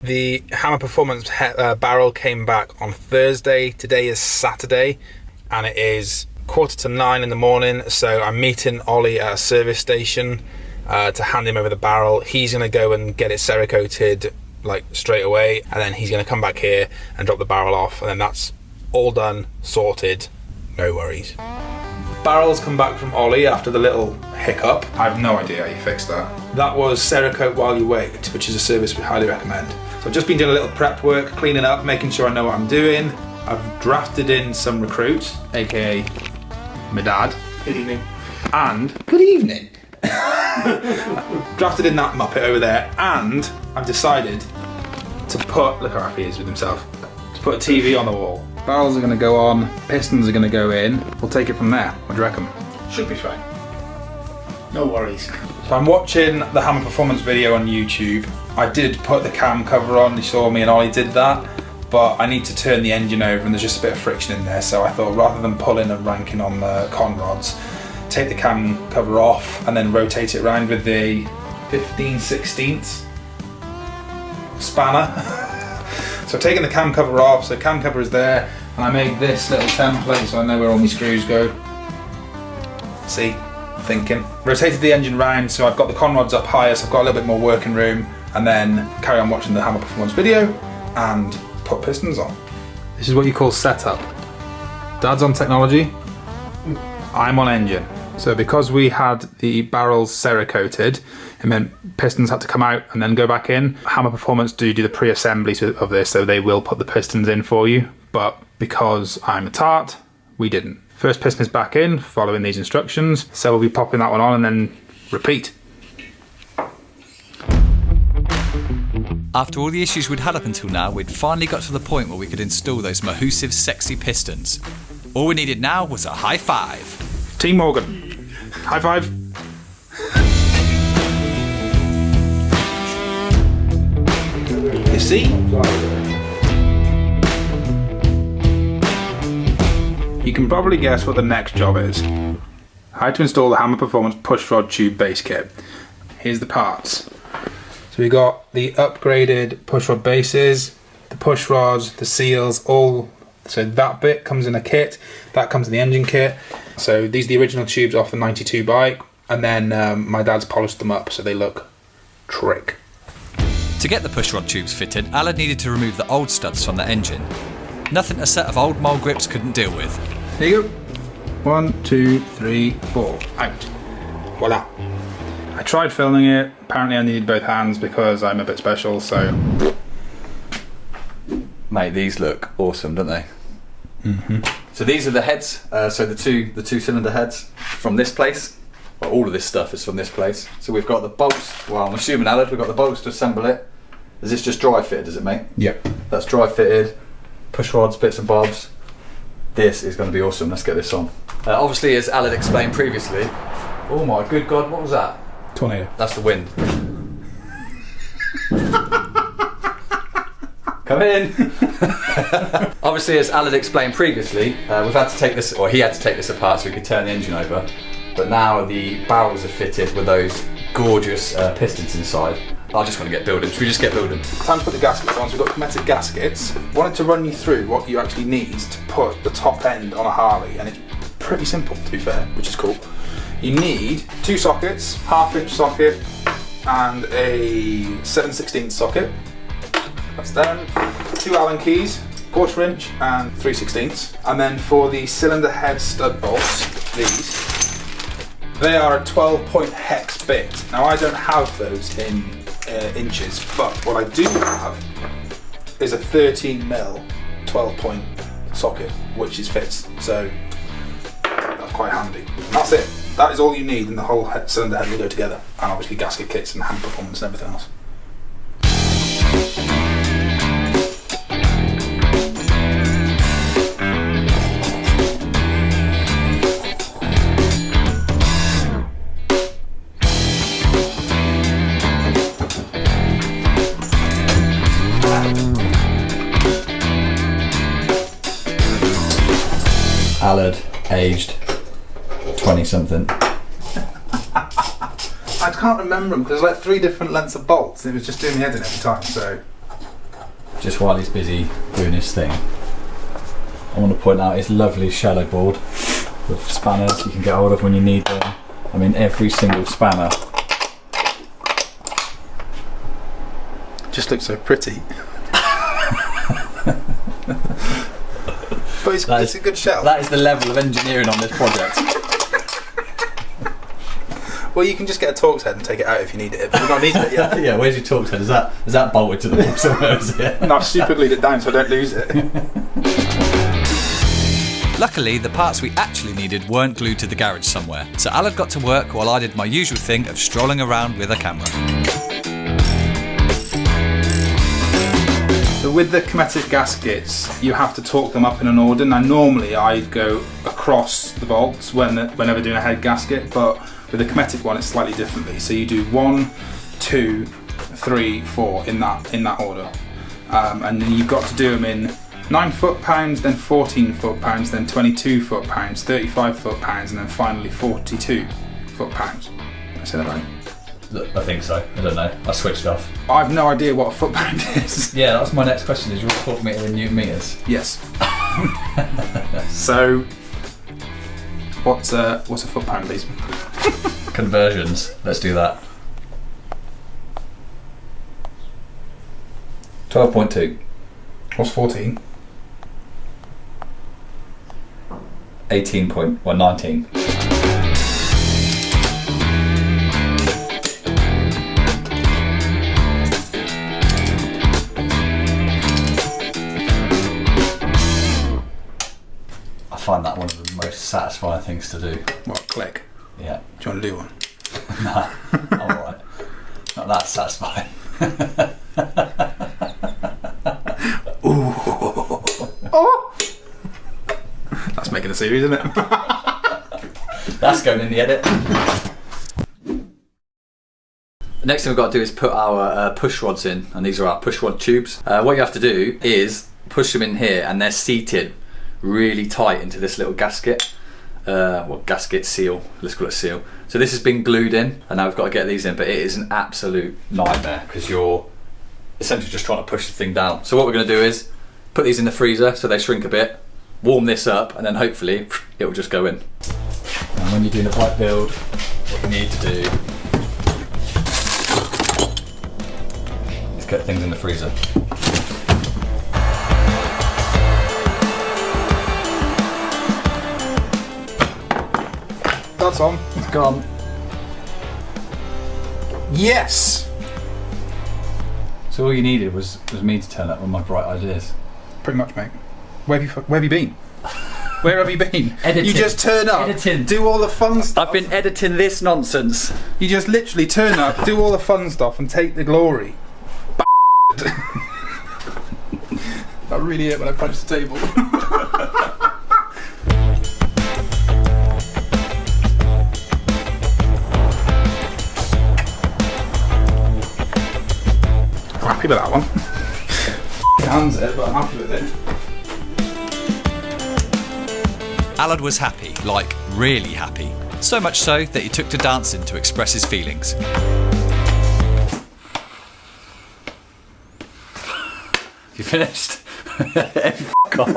The Hammer Performance barrel came back on Thursday. Today is Saturday and it is 8:45 in the morning, so I'm meeting Ollie at a service station to hand him over the barrel. He's going to go and get it Cerakoted like straight away, and then he's going to come back here and drop the barrel off, and then that's all done, sorted, no worries. Barrel's come back from Ollie after the little hiccup. I have no idea how you fixed that. That was Cerakote while you wait, which is a service we highly recommend. So I've just been doing a little prep work, cleaning up, making sure I know what I'm doing. I've drafted in some recruits, aka my dad. Good evening. And good evening. Drafted in that muppet over there, and I've decided to put, look how happy he is with himself, to put a TV on the wall. Barrels are going to go on, pistons are going to go in. We'll take it from there. What do you reckon? Should be fine. No worries. So I'm watching the Hammer Performance video on YouTube. I did put the cam cover on, you saw me and Ollie did that, but I need to turn the engine over and there's just a bit of friction in there, so I thought rather than pulling and ranking on the con rods, take the cam cover off and then rotate it around with the 15/16 spanner. So I've taken the cam cover off, so cam cover is there, and I made this little template so I know where all my screws go. See, thinking. Rotated the engine round so I've got the con rods up higher, so I've got a little bit more working room, and then carry on watching the Hammer Performance video and put pistons on. This is what you call setup. Dad's on technology, I'm on engine. So because we had the barrels Cerakoted, it meant pistons had to come out and then go back in. Hammer Performance do the pre-assembly of this, so they will put the pistons in for you, but because I'm a tart, we didn't. First piston is back in, following these instructions, so we'll be popping that one on and then repeat. After all the issues we'd had up until now, we'd finally got to the point where we could install those mahoosive, sexy pistons. All we needed now was a high five. Team Morgan, high five. You see? You can probably guess what the next job is. How to install the Hammer Performance push rod tube base kit. Here's the parts. So we got the upgraded push rod bases, the push rods, the seals, all. So that bit comes in a kit, that comes in the engine kit. So these are the original tubes off the 92 bike, and then my dad's polished them up so they look trick. To get the pushrod tubes fitted, Alad needed to remove the old studs from the engine. Nothing a set of old mole grips couldn't deal with. There you go. 1, 2, 3, 4, out. Voila. I tried filming it, apparently I needed both hands because I'm a bit special, so. Mate, these look awesome, don't they? Mm-hmm. So these are the heads, so the two cylinder heads from this place. Well, all of this stuff is from this place. So we've got the bolts, well I'm assuming Alad, we've got the bolts to assemble it. Is this just dry fitted, is it mate? Yep. That's dry fitted, push rods, bits and bobs. This is going to be awesome, let's get this on. Obviously as Alad explained previously, oh my good god, what was that? Tornado. That's the wind. Come in! Obviously, as Alad explained previously, we've had to take this, or he had to take this apart so we could turn the engine over. But now the barrels are fitted with those gorgeous pistons inside. I just want to get building. Should we just get building? Time to put the gaskets on. So we've got Hermetic gaskets. Wanted to run you through what you actually need to put the top end on a Harley, and it's pretty simple to be fair, which is cool. You need 2 sockets, 1/2 inch socket, and a 7/16 socket. That's them. 2 Allen keys, 1/4 inch and 3/16. And then for the cylinder head stud bolts, these, they are a 12-point hex bit. Now I don't have those in inches, but what I do have is a 13mm 12-point socket, which is fits. So that's quite handy. And that's it. That is all you need, and the whole cylinder head will go together. And obviously gasket kits and Hammer Performance and everything else. Alad, aged 20 something. I can't remember them because there's like 3 different lengths of bolts and it was just doing the head in every time, so just while he's busy doing his thing, I want to point out his lovely shallow board with spanners you can get hold of when you need them. I mean, every single spanner. Just looks so pretty. But it's a good shelf. That is the level of engineering on this project. Well, you can just get a Torx head and take it out if you need it, but you're not needing it yet. Yeah, where's your Torx head? Is that bolted to the wall somewhere, is it? No, I've super glued it down so I don't lose it. Luckily, the parts we actually needed weren't glued to the garage somewhere, so Alad got to work while I did my usual thing of strolling around with a camera. So with the Cometic gaskets, you have to torque them up in an order. Now normally I'd go across the bolts whenever doing a head gasket, but with the Cometic one it's slightly differently. So you do 1, 2, 3, 4 in that order, and then you've got to do them in 9 foot-pounds, then 14 foot-pounds, then 22 foot-pounds, 35 foot-pounds, and then finally 42 foot-pounds. Did I say that right? I think so. I don't know. I switched off. I've no idea what a foot-pound is. Yeah, that's my next question. Is your foot meter in Newton meters? Yes. So, what's a foot-pound, please? Conversions. Let's do that. 12.2. What's 14? 19. I find that one of the most satisfying things to do. What, click? Yeah. Do you want to do one? Nah, I'm alright. Not that satisfying. Ooh. Oh! That's making a series, isn't it? That's going in the edit. The next thing we've got to do is put our push rods in, and these are our push rod tubes. What you have to do is push them in here, and they're seated really tight into this little gasket. Gasket seal, let's call it seal. So this has been glued in, and now we've got to get these in, but it is an absolute nightmare because you're essentially just trying to push the thing down. So what we're going to do is put these in the freezer so they shrink a bit, warm this up, and then hopefully it will just go in. And when you're doing a pipe build, what you need to do is get things in the freezer. That's on. It's gone. Yes! So all you needed was me to turn up with my bright ideas. Pretty much, mate. Where have you been? Where have you been? Editing. You just turn up, do all the fun stuff. I've been editing this nonsense. You just literally turn up, do all the fun stuff, and take the glory. That really hurt when I punched the table. I'm happy with that one. Hands it, but I'm happy with it. Alad was happy, like really happy. So much so that he took to dancing to express his feelings. You finished? Fuck off.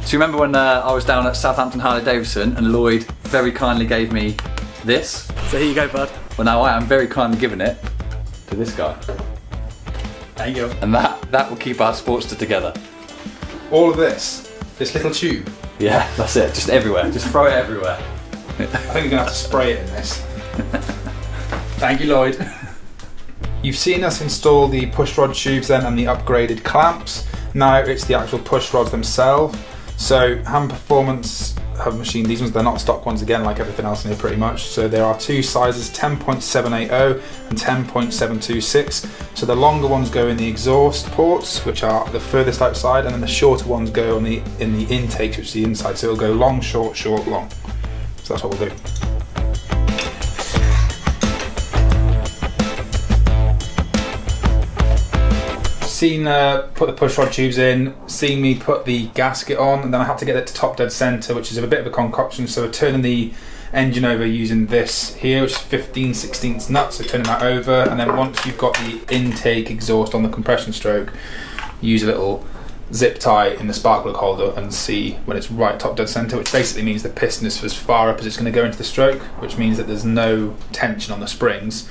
So you remember when I was down at Southampton Harley-Davidson and Lloyd very kindly gave me this? So here you go, bud. Well, now I am very kindly giving it to this guy. There you go. And that will keep our Sportster together. All of this little tube. Yeah, that's it. Just everywhere. Just throw it everywhere. I think we're going to have to spray it in this. Thank you, Lloyd. You've seen us install the push rod tubes then and the upgraded clamps. Now it's the actual push rods themselves. So Hand Performance have machined these ones. They're not stock ones again, like everything else in here pretty much. So there are two sizes, 10.780 and 10.726. So the longer ones go in the exhaust ports, which are the furthest outside, and then the shorter ones go in the intakes, which is the inside. So it'll go long, short, short, long. So that's what we'll do. Seen put the push rod tubes in, seen me put the gasket on, and then I had to get it to top dead centre, which is a bit of a concoction. So we're turning the engine over using this here, which is 15/16 nuts, so turning that over, and then once you've got the intake exhaust on the compression stroke, use a little zip tie in the spark plug holder and see when it's right top dead centre, which basically means the piston is as far up as it's going to go into the stroke, which means that there's no tension on the springs,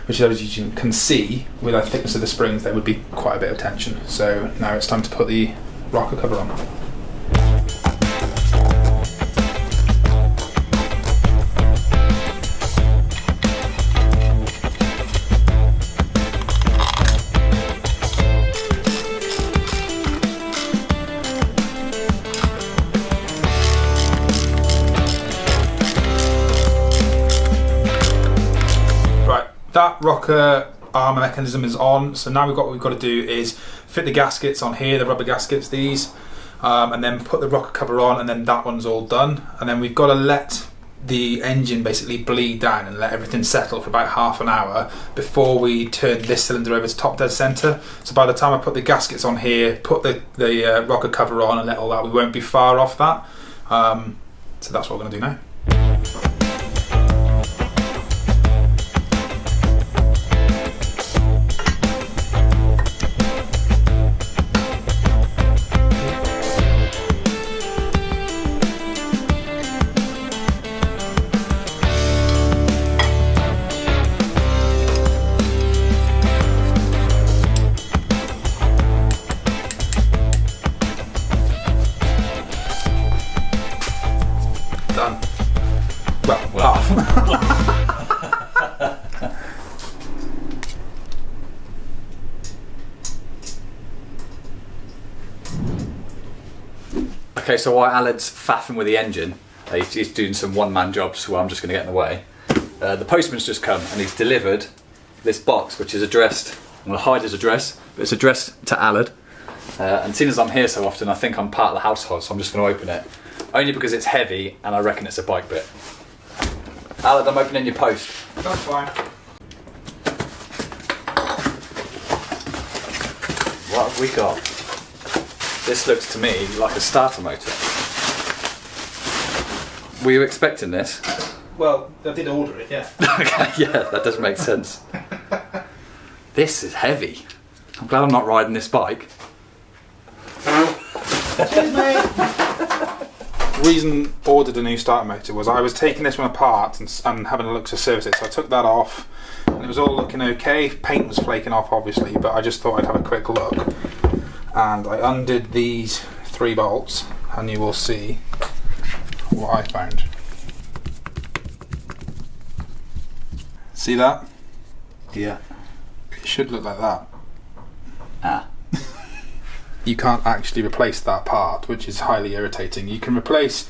which as you can see with the thickness of the springs there would be quite a bit of tension. So now it's time to put the rocker cover on. That rocker armour mechanism is on, so now what we've got to do is fit the gaskets on here, the rubber gaskets, these, and then put the rocker cover on, and then that one's all done. And then we've got to let the engine basically bleed down and let everything settle for about half an hour before we turn this cylinder over to top dead centre. So by the time I put the gaskets on here, put the rocker cover on and let all that, we won't be far off that. So that's what we're going to do now. Done. Well, half. Okay, so while Alad's faffing with the engine, he's doing some one-man jobs where I'm just going to get in the way. The postman's just come and he's delivered this box, which is addressed, I'm going to hide his address, but it's addressed to Alad. And seeing as I'm here so often, I think I'm part of the household, so I'm just going to open it. Only because it's heavy and I reckon it's a bike bit. Alad, I'm opening your post. That's fine. What have we got? This looks to me like a starter motor. Were you expecting this? Well, I did order it, yeah. Okay, yeah, that does make sense. This is heavy. I'm glad I'm not riding this bike. Cheers, mate. Reason I ordered a new starter motor was I was taking this one apart and having a look to service it, so I took that off and it was all looking okay. Paint was flaking off obviously, but I just thought I'd have a quick look, and I undid these 3 bolts and you will see what I found. See that? Yeah. It should look like that. Ah. You can't actually replace that part, which is highly irritating. You can replace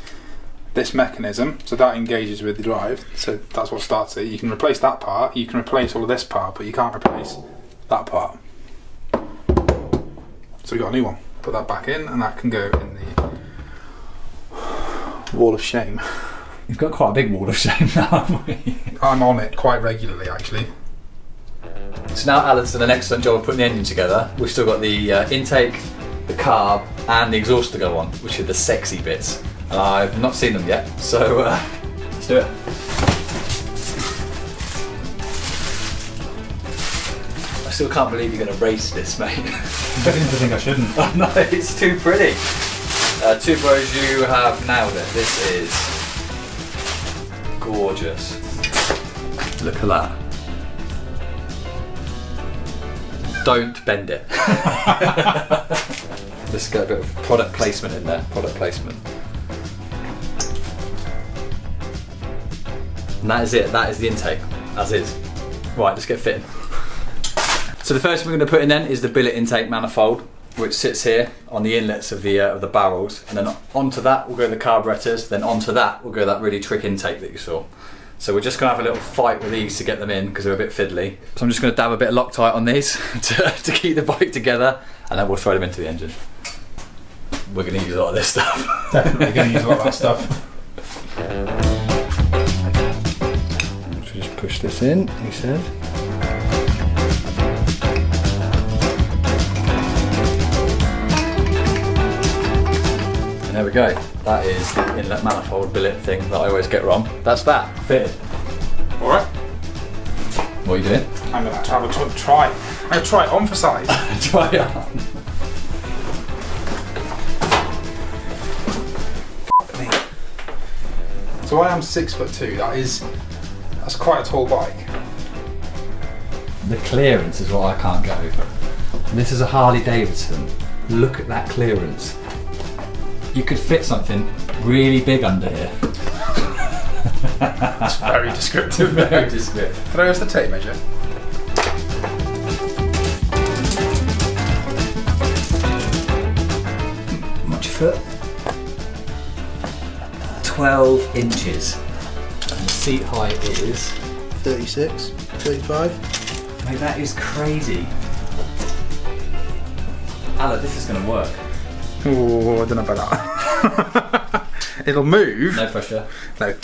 this mechanism, so that engages with the drive, so that's what starts it. You can replace that part, you can replace all of this part, but you can't replace that part. So we got a new one. Put that back in, and that can go in the wall of shame. You've got quite a big wall of shame now, haven't we? I'm on it quite regularly, actually. So now Alad's done an excellent job of putting the engine together. We've still got the intake, the carb, and the exhaust to go on, which are the sexy bits. And I've not seen them yet, so let's do it. I still can't believe you're going to race this, mate. I'm beginning to think I shouldn't. Oh no, it's too pretty. Two Bros, you have nailed it. This is gorgeous. Look at that. Don't bend it. Let's get a bit of product placement in there. Product placement. And that is it. That is the intake, as is. Right, let's get fitting. So the first thing we're going to put in then is the billet intake manifold, which sits here on the inlets of the barrels, and then onto that will go the carburetors. Then onto that will go that really trick intake that you saw. So we're just going to have a little fight with these to get them in because they're a bit fiddly. So I'm just going to dab a bit of Loctite on these to keep the bike together, and then we'll throw them into the engine. We're going to use a lot of this stuff. Definitely going to use a lot of that stuff. So just push this in, he said. And there we go. That is the inlet manifold billet thing that I always get wrong. That's that, fitted. Alright. What are you doing? I'm going to have a try. I'm going to try it on for size. Try it on. So I am 6'2". That's quite a tall bike. The clearance is what I can't get over. This is a Harley-Davidson. Look at that clearance. You could fit something really big under here. That's very descriptive. Very descriptive. Can I use the tape measure? What's your foot? 12 inches. And the seat height is... 36, 35. Mate, that is crazy. Alec, this is going to work. Oh, I don't know about that. It'll move. No pressure. No.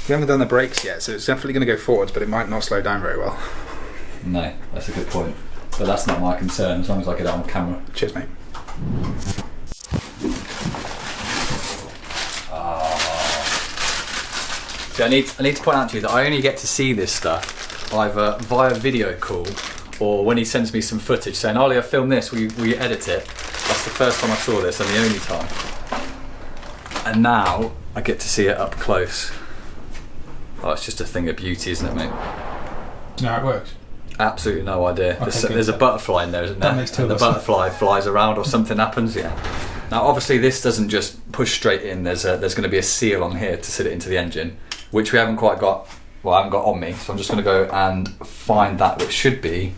We haven't done the brakes yet, so it's definitely going to go forwards, but it might not slow down very well. No, that's a good point. But that's not my concern, as long as I get it on camera. Cheers, mate. See, I need to point out to you that I only get to see this stuff either via video call or when he sends me some footage saying, Ollie, I filmed this, will you edit it? That's the first time I saw this and the only time. And now I get to see it up close. Oh, it's just a thing of beauty, isn't it, mate? Do you know how it works? Absolutely no idea. Okay, There's a butterfly in there, isn't there? That makes two and of the us. butterfly flies around or something happens, yeah. Now obviously this doesn't just push straight in, there's going to be a seal on here to sit it into the engine, which we haven't quite got, well I haven't got on me, so I'm just going to go and find that, which should be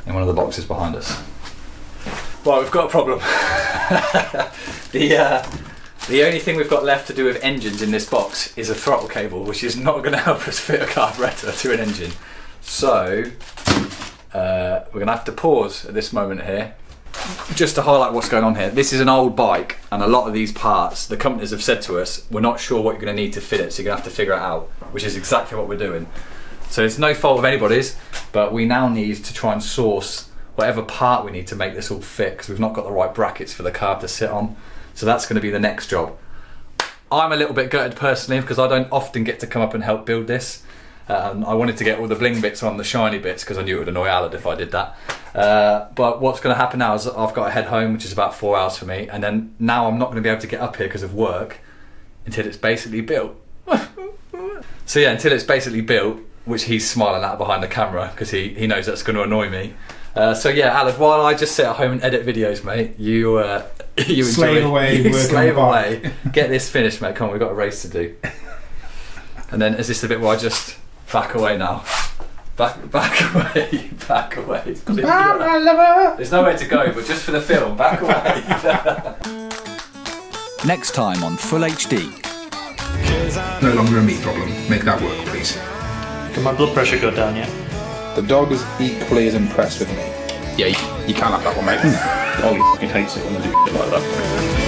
in one of the boxes behind us. Right, we've got a problem. The only thing we've got left to do with engines in this box is a throttle cable, which is not going to help us fit a carburettor to an engine. So, we're going to have to pause at this moment here, just to highlight what's going on here. This is an old bike, and a lot of these parts, the companies have said to us, we're not sure what you're going to need to fit it, so you're going to have to figure it out, which is exactly what we're doing. So it's no fault of anybody's, but we now need to try and source whatever part we need to make this all fit, because we've not got the right brackets for the carb to sit on. So that's going to be the next job. I'm a little bit gutted personally because I don't often get to come up and help build this. I wanted to get all the bling bits on the shiny bits because I knew it would annoy Alad if I did that. But what's going to happen now is I've got to head home, which is about 4 hours for me, and then now I'm not going to be able to get up here because of work until it's basically built. So yeah, until it's basically built, which he's smiling at behind the camera because he knows that's going to annoy me. So yeah, Alad, while I just sit at home and edit videos, mate, you Slave away, working slave on the away. Get this finished, mate. Come on, we've got a race to do. And then is this the bit where I just back away now? Back away, back away. There's nowhere to go, but just for the film, back away. Next time on Full HD. No longer a me problem. Make that work, please. Can my blood pressure go down yet? The dog is equally as impressed with me. Yeah, you can't have that one, mate. Ollie fucking hates it when I do shit like that.